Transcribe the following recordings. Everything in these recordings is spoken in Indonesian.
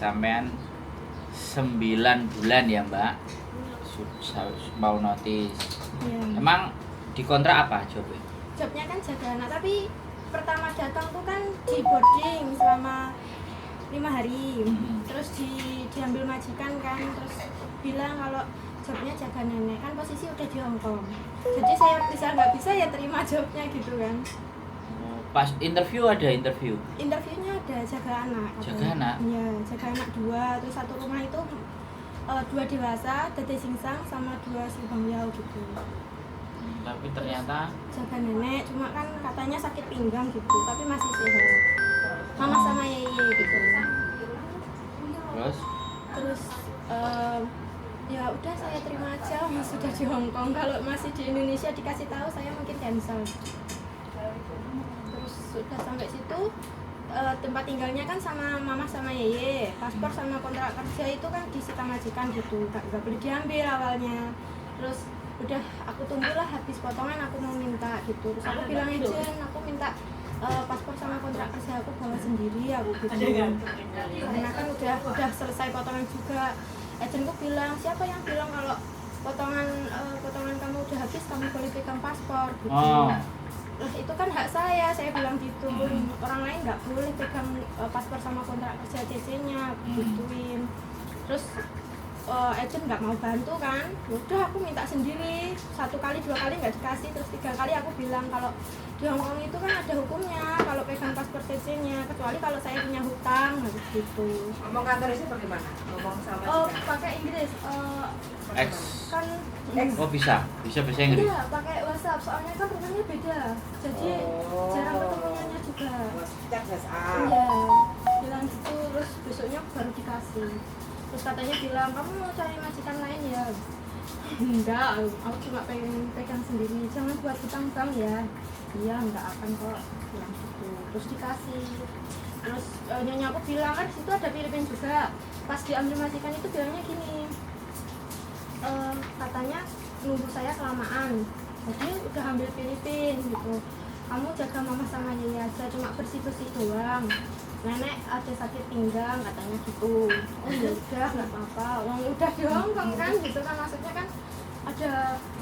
sampean 9 bulan ya Mbak mau notis. Emang dikontrak apa jobnya? Jobnya kan jaga anak, tapi pertama datang tuh kan di boarding selama 5 hari. Terus diambil majikan kan, terus bilang kalau jobnya jaga nenek, kan posisi udah di Hongkong. Jadi saya nggak bisa ya terima jobnya gitu kan. Pas interview ada interview? Interviewnya ada jaga anak. Jaga anak? Iya, jaga anak 2, terus satu rumah itu 2 dewasa, Dede Singsang sama 2 Silbang Yau gitu. Tapi ternyata jaga nenek, cuma kan katanya sakit pinggang gitu, tapi masih sehat. Mama sama Yeye gitu. Terus ya udah saya terima aja, mas sudah di Hongkong. Kalau masih di Indonesia dikasih tahu saya mungkin cancel. Terus sudah sampai situ, tempat tinggalnya kan sama mama sama Yeye. Paspor sama kontrak kerja itu kan disita majikan gitu, nggak boleh diambil awalnya. Terus udah aku tunggulah habis potongan aku mau minta gitu. Terus aku bilang izin, aku minta paspor sama kontrak kerja aku bawa sendiri aku gitu. Karena kan udah selesai potongan juga. Agenku bilang, siapa yang bilang kalau potongan kamu udah habis kamu boleh pegang paspor gitu. Lah itu kan hak saya bilang gitu. Orang lain nggak boleh pegang paspor sama kontrak kerja CC-nya gituin. Terus agent nggak mau bantu kan, udah aku minta sendiri. 1 kali 2 kali nggak dikasih, terus 3 kali aku bilang kalau di Hongkong itu kan ada hukumnya kalau pegang paspor CC-nya, kecuali kalau saya punya hutang gitu. Ngomong kantor sih bagaimana? Ngomong sama pakai Inggris. Kan oh bisa bahasa Inggris? Iya, pakai WhatsApp, soalnya kan rumahnya beda, jadi jarang ketemuannya juga. Iya, bilang gitu, terus besoknya baru dikasih. Terus katanya bilang, kamu mau cari majikan lain ya? Enggak, aku cuma pengen pegang sendiri, jangan buat hutang bank ya. Iya, enggak akan kok, bilang gitu. Terus dikasih. Terus nyonya aku bilang, kan disitu ada Filipin juga. Pas diambil majikan itu bilangnya gini, katanya nunggu saya kelamaan, jadi udah ambil Filipin gitu. Kamu jaga mama sama Yaya aja, cuma bersih-bersih doang. Nenek ada sakit pinggang katanya gitu. Oh ya udah nggak apa-apa, udah di Hongkong kan gitu kan, maksudnya kan ada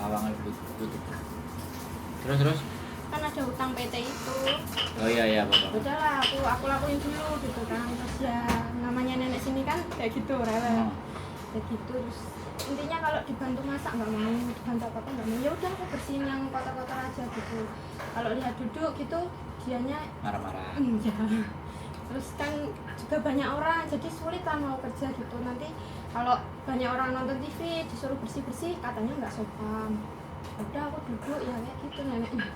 lawangan butuh. Terus kan ada utang PT itu. Oh iya bapak. Udahlah aku lakuin dulu gitu kan. Terus ya namanya nenek sini kan kayak gitu rewel. Kayak gitu. Terus intinya kalau dibantu masak nggak mau, dibantu apa nggak mau. Ya udah aku bersihin yang kotor-kotor aja gitu. Kalau lihat duduk gitu dianya marah-marah. Iya. Terus kan juga banyak orang, jadi sulit lah mau kerja gitu. Nanti kalau banyak orang nonton TV disuruh bersih-bersih katanya nggak sopan. Udah aku duduk ya kayak gitu neneknya.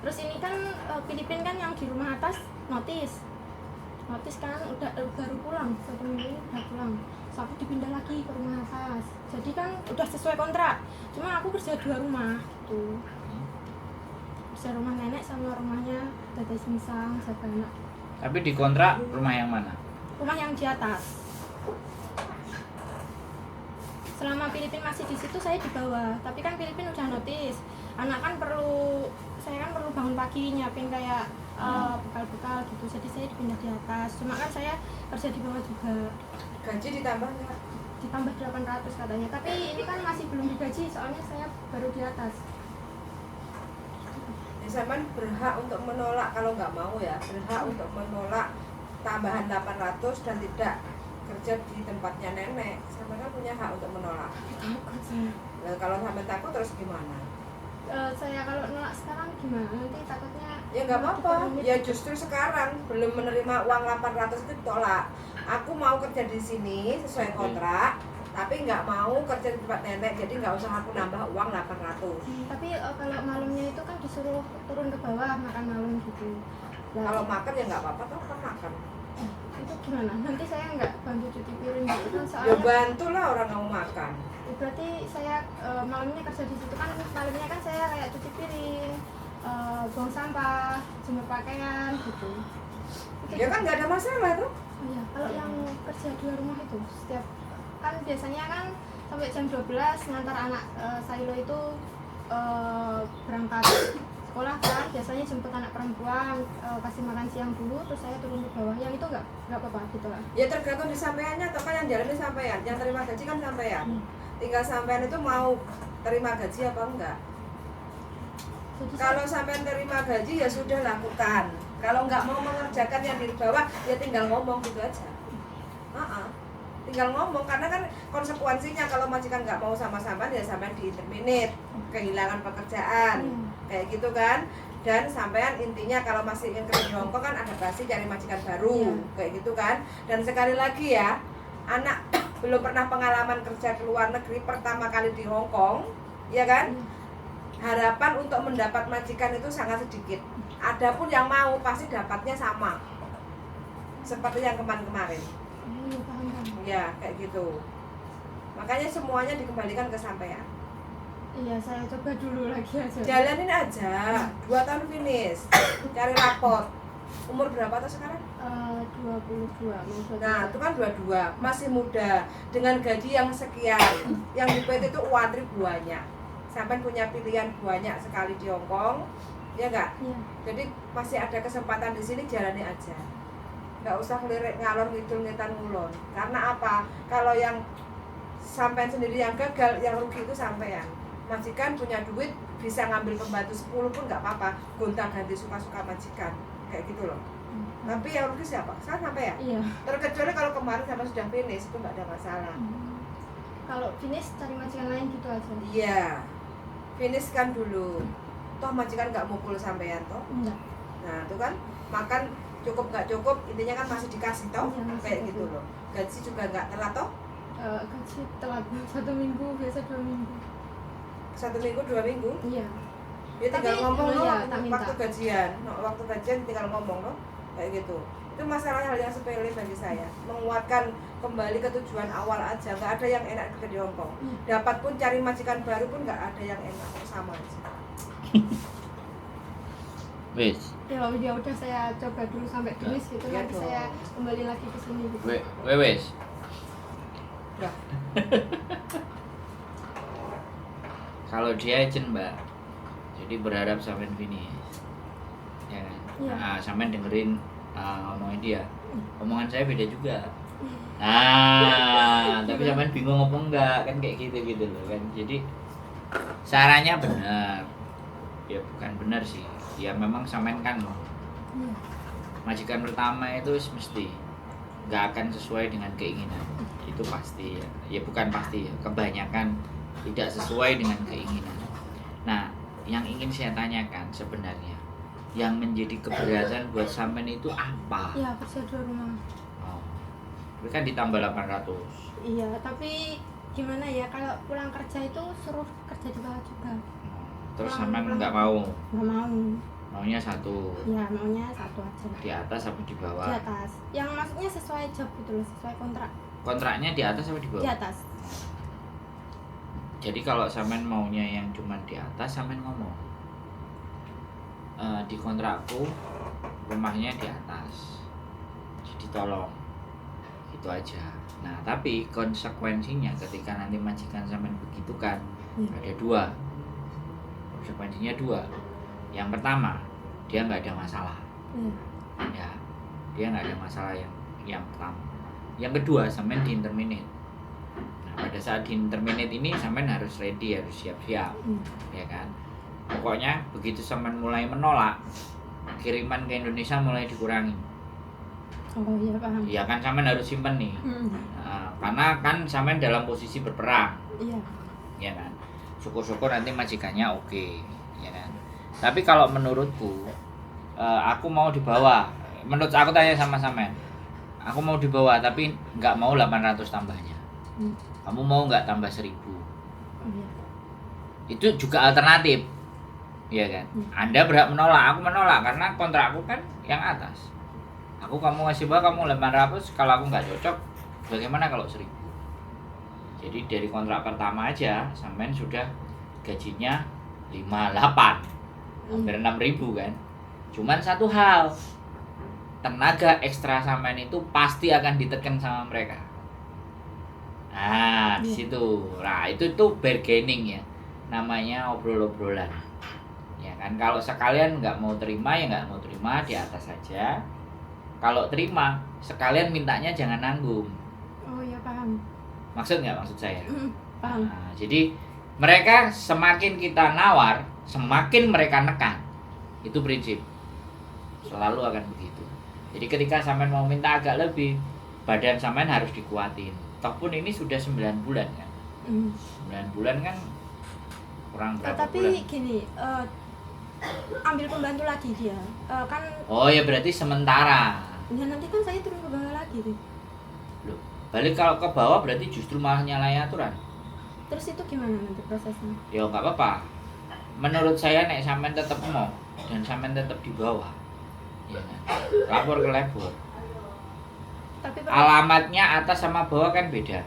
Terus ini kan Filipin kan yang di rumah atas notis kan udah baru pulang, 1 minggu ini udah pulang. Terus aku dipindah lagi ke rumah atas, jadi kan udah sesuai kontrak, cuma aku kerja 2 rumah gitu. Kerja rumah nenek sama rumahnya Dede Singsang jaga anak. Tapi di kontrak rumah yang mana? Rumah yang di atas. Selama Filipin masih di situ saya di bawah, tapi kan Filipin udah notis. Anak kan saya kan perlu bangun pagi nyiapin kayak bekal-bekal gitu, jadi saya dipindah di atas. Cuma kan saya kerja di bawah juga. Gaji ditambah nggak? Ditambah 800 katanya, tapi ini kan masih belum digaji soalnya saya baru di atas. Ya, Saman berhak untuk menolak, kalau nggak mau ya berhak untuk menolak tambahan 800 dan tidak kerja di tempatnya nenek. Sama kan punya hak untuk menolak. Takut saya. Nah, kalau sampai takut terus gimana? Saya kalau nolak sekarang gimana? Nanti takutnya Ya nggak apa-apa, ya justru sekarang belum menerima uang 800 itu ditolak. Aku mau kerja di sini sesuai kontrak, tapi nggak mau kerja di tempat nenek, jadi nggak usah aku nambah uang 800. Tapi kalau malamnya itu kan disuruh turun ke bawah makan malam gitu. Kalau makan ya nggak apa-apa, kan makan. Itu gimana? Nanti saya nggak bantu cuci piring gitu kan, Ya soalnya bantulah orang mau makan. berarti saya malamnya kerja di situ kan, malamnya kan saya kayak cuci piring, buang sampah, jemur pakaian gitu. Ya kan nggak ada masalah tuh. Oh iya, kalau yang kerja 2 rumah itu setiap kan biasanya kan sampai jam 12 ngantar anak Sailo itu berangkat sekolah kan biasanya jemput anak perempuan, kasih makan siang dulu terus saya turun ke bawah. Yang itu nggak apa-apa gitu lah. Ya tergantung di sampeannya, atau kan yang jalani sampean, yang terima gaji kan sampean. Tinggal sampean itu mau terima gaji apa enggak. Jadi Kalau sampean terima gaji ya sudah lakukan. Kalau nggak mau mengerjakan yang di bawah ya tinggal ngomong gitu aja. Tinggal ngomong, karena kan konsekuensinya kalau majikan nggak mau sama sampean ya sampean di-terminate, kehilangan pekerjaan, kayak gitu kan. Dan sampean intinya kalau masih ingin kerja di Hongkong kan adaptasi cari majikan baru, kayak gitu kan. Dan sekali lagi ya, anak belum pernah pengalaman kerja ke luar negeri, pertama kali di Hongkong, ya kan? Harapan untuk mendapat majikan itu sangat sedikit. Adapun yang mau pasti dapatnya sama, seperti yang kemarin-kemarin. paham. Ya kayak gitu. Makanya semuanya dikembalikan ke sampean. Iya, saya coba dulu lagi aja. Jalanin aja, 2 tahun finish, cari rapot. Umur berapa tuh sekarang? 22 mau 22. Nah itu kan 22, masih muda, dengan gaji yang sekian. Yang di PT itu uantri banyak, sampai punya pilihan banyak sekali di Hongkong, ya enggak? Iya. Jadi masih ada kesempatan di sini, jalani aja. Nggak usah ngelirik ngalor ngidul ngetan ngulon. Karena apa? Kalau yang sampean sendiri yang gagal, yang rugi itu sampean. Majikan punya duit bisa ngambil pembantu 10 pun nggak apa-apa, gonta-ganti suka-suka majikan, kayak gitu loh. Tapi yang rugi siapa? Saya sampean. Iya. Terkecuali kalau kemarin sampai sudah finish itu nggak ada masalah. Kalau finish cari majikan lain gitu aja. Iya, finish kan dulu. Toh majikan nggak mukul sampean toh. Enggak. Nah itu kan makan cukup nggak cukup, intinya kan masih dikasih toh, Iya, masih kayak cukup. gitu loh. Gaji juga nggak telat toh. Gaji telat 1 minggu, biasa 2 minggu. 1 minggu 2 minggu Iya. ya tinggal Tapi, ngomong loh, iya, tak minta. waktu gajian waktu gajian tinggal ngomong loh, kayak gitu. Itu masalah hal yang sepele bagi saya, menguatkan kembali ke tujuan awal aja. Nggak ada yang enak kerja di Hongkong. Dapat pun cari majikan baru pun nggak ada yang enak, sama aja. Wes, Ya udah saya coba dulu sampai finish gitu, Iya nanti dong. saya kembali lagi ke sini gitu. wes. Udah. Kalau dia agent mbak, jadi berharap sampean finish, ya kan? Iya. Nah, sampean dengerin omongan dia, omongan saya beda juga. Nah, tapi sampean bingung ngomong enggak kan, kayak gitu loh kan. Jadi sarannya benar, ya bukan benar sih, ya memang sampean kan Iya. majikan pertama itu mesti nggak akan sesuai dengan keinginan, itu pasti ya. Ya bukan pasti ya, kebanyakan tidak sesuai dengan keinginan. Nah, yang ingin saya tanyakan sebenarnya, yang menjadi keberatan buat sampean itu apa? Iya, kerja di rumah. Oh, itu kan ditambah 800. Iya, tapi gimana ya, kalau pulang kerja itu suruh kerja di bawah juga. Terus Pulang- sampean pulang. nggak mau, Nggak mau. maunya satu, Ya maunya satu aja. di atas apa di Di bawah? atas. Yang maksudnya sesuai job gitu loh, sesuai kontrak. Kontraknya di atas apa di Di bawah? atas. Jadi kalau sampean maunya yang cuma di atas, sampean ngomong, di kontrakku rumahnya di atas, jadi tolong, gitu aja. Nah tapi konsekuensinya ketika nanti majikan sampean begitu kan, ada 2. Konsekuensinya 2. Yang pertama, dia nggak ada masalah, Iya. ya, dia nggak ada masalah yang pertama. Yang kedua, sampean di-terminate. Nah, pada saat di-terminate ini sampean harus ready, harus siap-siap, ya kan. Pokoknya begitu sampean mulai menolak, kiriman ke Indonesia mulai dikurangi. Oh iya, paham. Ya kan, sampean harus simpen nih. Nah, karena kan sampean dalam posisi berperang, Iya. ya kan. Syukur-syukur nanti majikannya oke, ya kan. Tapi kalau menurutku, aku mau dibawa. Menurut aku tanya sama sampean, aku mau dibawa tapi nggak mau 800 tambahnya. Kamu mau nggak tambah 1000? Oh iya. Itu juga alternatif, ya kan. Anda berhak menolak, aku menolak karena kontrakku kan yang atas. Kamu ngasih bawah, kamu 800, kalau aku nggak cocok, bagaimana kalau 1000? Jadi dari kontrak pertama aja sampean sudah gajinya 58, hampir 6.000 kan. Cuman satu hal, tenaga ekstra sampean itu pasti akan ditekan sama mereka. Nah, di situ. Nah, itu bargaining ya. Namanya obrol-obrolan. Ya kan. Kalau sekalian nggak mau terima ya nggak mau terima, di atas saja. Kalau terima sekalian mintanya jangan nanggung. Oh ya paham. Maksud nggak maksud saya? Paham. Nah, jadi mereka semakin kita nawar, semakin mereka nekan. Itu prinsip. Selalu akan begitu. Jadi ketika sampean mau minta agak lebih, badan sampean harus dikuatin. Toh pun ini sudah 9 bulan kan. 9 bulan kan kurang berapa Tapi bulan? gini, ambil pembantu lagi dia. Kan Oh ya berarti sementara. ya nanti kan saya turun ke bawah lagi tuh. Loh, balik kalau ke bawah berarti justru malah nyalain aturan. Terus itu gimana nanti prosesnya? Ya nggak apa-apa. Menurut saya nek sampean tetap mau dan sampean tetap di bawah, ya kan? Lapor ke labor. Tapi Alamatnya atas sama bawah kan beda.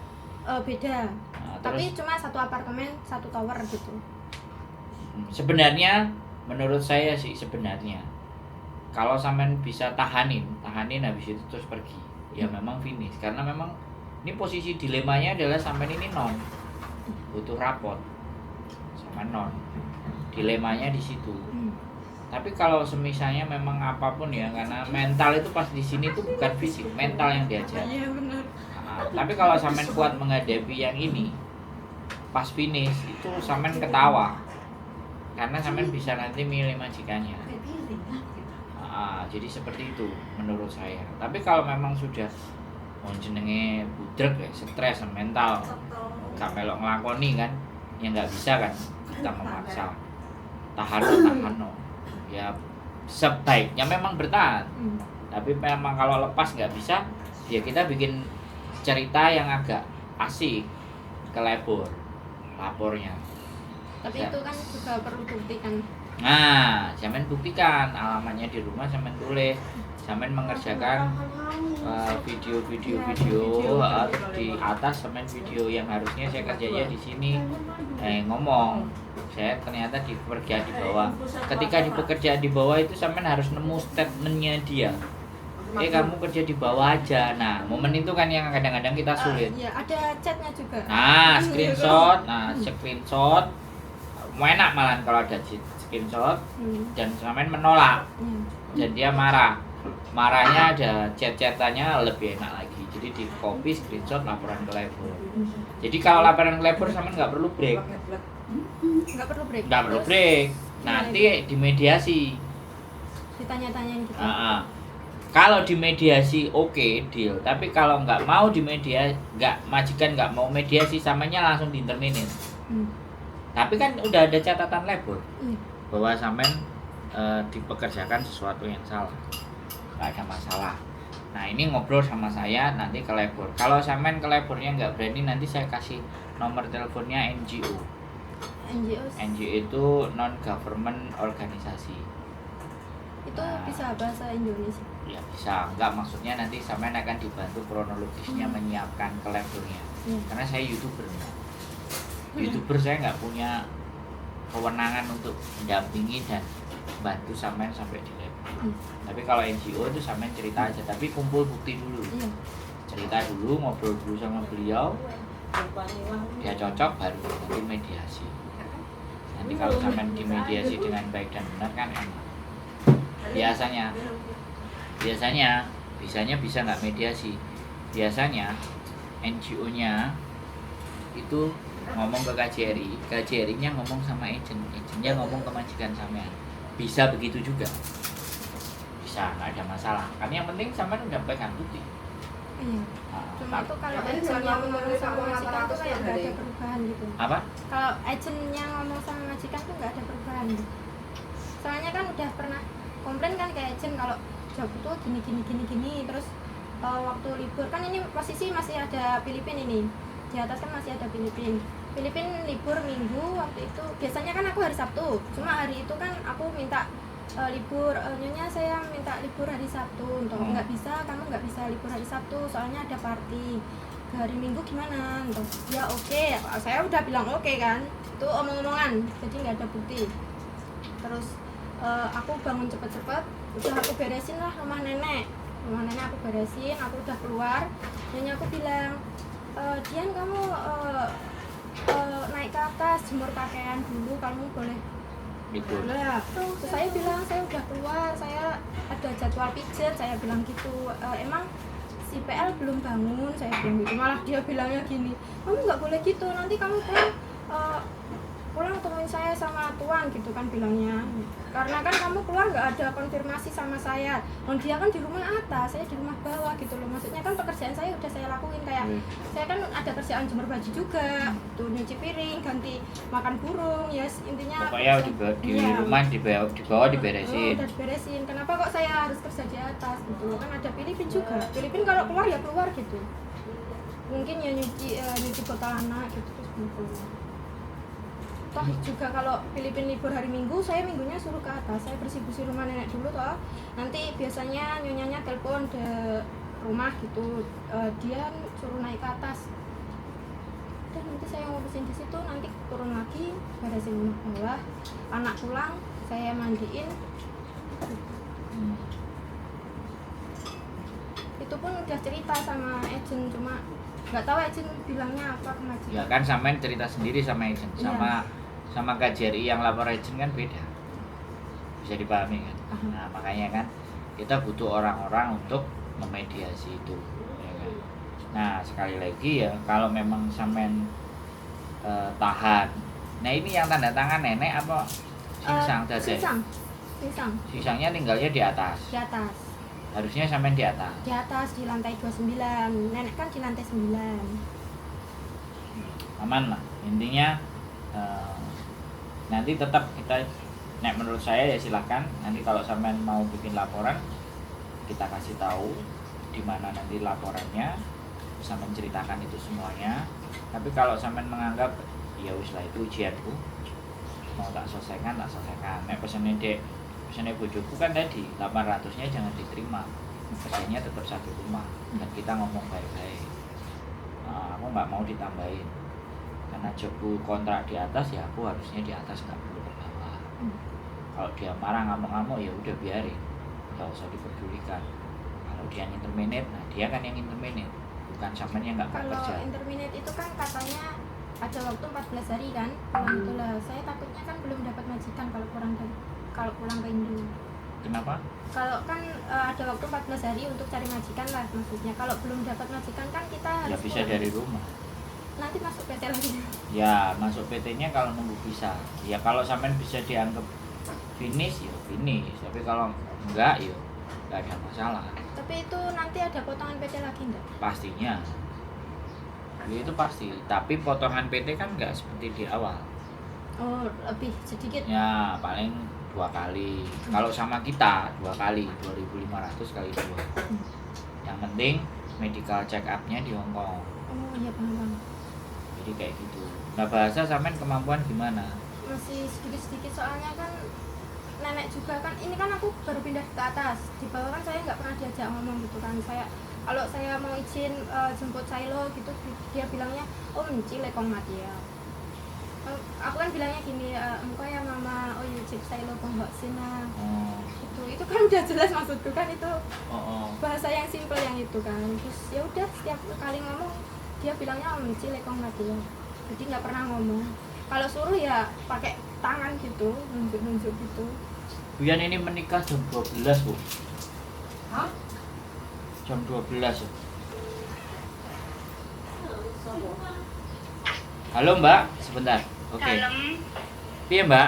beda. Nah, Tapi terus cuma satu apartemen, satu tower gitu. sebenarnya menurut saya sih sebenarnya kalau sampean bisa tahanin habis itu terus pergi, ya memang finish. Karena memang ini posisi dilemanya adalah sampean ini non butuh rapot sama non, dilemanya di situ. Tapi kalau semisalnya memang apapun ya, karena mental itu pas di sini tuh bukan fisik, mental yang diajar. Iya benar. Nah, tapi kalau sampean kuat menghadapi yang ini, pas finish itu sampean ketawa, karena sampean bisa nanti milih majikannya. Jadi seperti itu menurut saya. Tapi kalau memang sudah mau jenenge budrek ya, stres mental, gak melok ngelakoni kan, ya nggak bisa kan kita memaksa. Tahan ya sebaiknya memang bertahan. Tapi memang kalau lepas nggak bisa, ya kita bikin cerita yang agak asik ke lapornya. Tapi Ya. itu kan juga perlu bukti kan. Nah, sampean buktikan alamatnya di rumah, sampean tulis, sampean mengerjakan video di atas, sampean video yang harusnya saya kerjanya di sini, ngomong saya ternyata di pekerjaan di bawah. Ketika di pekerjaan di bawah itu sampean harus nemu statementnya dia. Kamu kerja di bawah aja. Nah, momen itu kan yang kadang-kadang kita sulit. Ya ada chatnya juga. Nah, screenshot. Enak malah kalau ada screenshot dan sampean menolak dan dia marah. Marahnya ada chat-chatannya lebih enak lagi. Jadi di copy screenshot laporan ke labor. Jadi kalau laporan ke labor sampean nggak perlu break. Nggak perlu break. Nggak perlu break. Nanti dimediasi. Ditanya-tanyain gitu. Kalau dimediasi oke, deal. Tapi kalau nggak mau dimediasi, majikan nggak mau mediasi, samanya langsung diinterminin. Tapi kan udah ada catatan labor bahwa sampean dipekerjakan sesuatu yang salah, nggak ada masalah. Nah ini ngobrol sama saya nanti ke labor. Kalau sampean ke labornya nggak berani, nanti saya kasih nomor teleponnya NGO. NGO itu non government organisasi. Itu bisa bahasa Indonesia? Ya bisa, enggak maksudnya nanti sampean akan dibantu kronologisnya menyiapkan ke labornya. Karena saya YouTuber. YouTuber saya nggak punya kewenangan untuk mendampingi dan bantu sampean sampai di lab. Tapi kalau NGO itu sampean cerita aja, tapi kumpul bukti dulu. Cerita dulu, ngobrol dulu sama beliau. Dia cocok baru nanti mediasi. Nanti kalau sampean dimediasi dengan baik dan benar kan enak. Biasanya bisa nggak mediasi. Biasanya NGO-nya itu ngomong ke KJRI-nya ngomong sama agentnya ngomong ke majikan sampean. Bisa begitu juga. Bisa, nggak ada masalah. Karena yang penting sampean udah pegang bukti. Cuma itu kalau agentnya ngomong sama majikan tuh kayak nggak ada perubahan gitu. Apa? Kalau agentnya ngomong sama majikan tuh nggak ada perubahan gitu. Soalnya kan udah pernah komplain kan kayak agent kalau job itu gini terus waktu libur kan ini posisi masih ada Filipina ini. Di atas kan masih ada Filipina libur minggu waktu itu. Biasanya kan aku hari Sabtu, cuma hari itu kan aku minta libur, nyonya saya minta libur hari Sabtu. Untuk nggak bisa, kamu nggak bisa libur hari Sabtu soalnya ada party. Ke hari Minggu gimana? Untuk ya oke. Saya udah bilang oke kan, itu omong-omongan, jadi nggak ada bukti. Terus aku bangun cepet-cepet, udah aku beresin lah rumah nenek aku beresin, aku udah keluar. Nyonya aku bilang, Dian kamu naik ke atas jemur pakaian dulu, kamu boleh gitu. Nah, terus saya bilang saya udah keluar, saya ada jadwal pijat, saya bilang gitu. Emang si PL belum bangun, saya bilang gitu. Malah dia bilangnya gini, kamu nggak boleh gitu, nanti kamu pulang temuin saya sama tuan gitu kan bilangnya. Karena kan kamu keluar nggak ada konfirmasi sama saya. Dan dia kan di rumah atas, saya di rumah bawah gitu loh. Maksudnya kan pekerjaan saya udah saya lakuin, kayak saya kan ada kerjaan jemur baju juga, tuh nyuci piring, ganti makan burung, ya intinya Pokoknya di iya. rumah di bawah diberesin. Udah diberesin. Kenapa kok saya harus kerja di atas gitu? Kan ada Filipin juga. Filipin kalau keluar ya keluar gitu. Mungkin ya nyuci botol anak gitu terus gitu. Toh juga kalau Filipin libur hari Minggu, saya minggunya suruh ke atas. Saya bersih-bersih rumah nenek dulu toh. Nanti biasanya nyonyanya telepon ke rumah gitu. Dia suruh naik ke atas. Dan nanti saya ngurusin di situ, nanti turun lagi beresin rumah bawah. Anak pulang, saya mandiin. Itu pun udah cerita sama agent, cuma nggak tahu agent bilangnya apa ke majikan. Ya kan sampean cerita sendiri sama agent, sama KJRI yang lapor agent kan beda, bisa dipahami kan. Nah makanya kan kita butuh orang-orang untuk memediasi itu, ya kan? Nah sekali lagi ya, kalau memang sampean tahan, nah ini yang tanda tangan nenek apa singsang tadi? Singsangnya tinggalnya di atas. Di atas. Harusnya sampean di atas. Di atas, di lantai 29. Nenek kan di lantai 9. Aman lah. Intinya nanti tetap kita, menurut saya ya silahkan. Nanti kalau sampean mau bikin laporan, kita kasih tahu di mana nanti laporannya, bisa menceritakan itu semuanya. Tapi kalau sampean menganggap ya wis lah itu ujianku, mau tak selesaikan. Nek pesannya bojoku kan tadi 800-nya jangan diterima, pesannya tetap satu rumah dan kita ngomong baik-baik. Aku nggak mau ditambahin karena jobku kontrak di atas, ya aku harusnya di atas, nggak perlu ke bawah. Kalau dia marah ngamuk-ngamuk ya udah biarin, nggak usah diperdulikan. Kalau dia yang interminate, nah dia kan yang interminate, bukan sampean yang nggak bekerja. Kalau interminate itu kan katanya ada waktu 14 hari kan, itulah saya takutnya kan belum dapat majikan kalau pulang ke Indo. Kenapa? Kalau kan ada waktu 14 hari untuk cari majikan lah maksudnya. Kalau belum dapat majikan kan kita harus Ya bisa pulang. dari rumah. Nanti masuk PT lagi. Ya masuk PT-nya kalau nunggu bisa. Ya kalau sampean bisa dianggap finish ya finish, tapi kalau enggak ya enggak ada masalah. Tapi itu nanti ada potongan PT lagi enggak? Pastinya. Ya itu pasti, tapi potongan PT kan enggak seperti di awal. Oh, lebih sedikit. Ya paling 2 kali. Kalau sama kita 2 kali, 2.500 kali 2. Yang penting medical check up-nya di Hong Kong. Oh iya paham. Jadi kayak gitu. Nah bahasa sampean kemampuan gimana? Masih sedikit-sedikit soalnya kan nenek juga kan, ini kan aku baru pindah ke atas. Di bawah kan saya nggak pernah diajak ngomong gitu kan. Kalau saya mau izin jemput Sailo gitu, dia bilangnya, oh mencile kong mati ya. Aku kan bilangnya gini, engkau ya mama, oh yujib Sailo kong sina. Itu kan udah jelas maksudku kan, itu bahasa yang simple yang itu kan. Terus ya udah setiap kali ngomong dia bilangnya mencile kong mati ya. Jadi nggak pernah ngomong. Kalau suruh ya pakai tangan gitu, nunjuk-nunjuk gitu. Buyan ini menikah jam 12, Bu. Hah? Jam 12 ya. Halo Mbak, sebentar. Oke. Iya Mbak.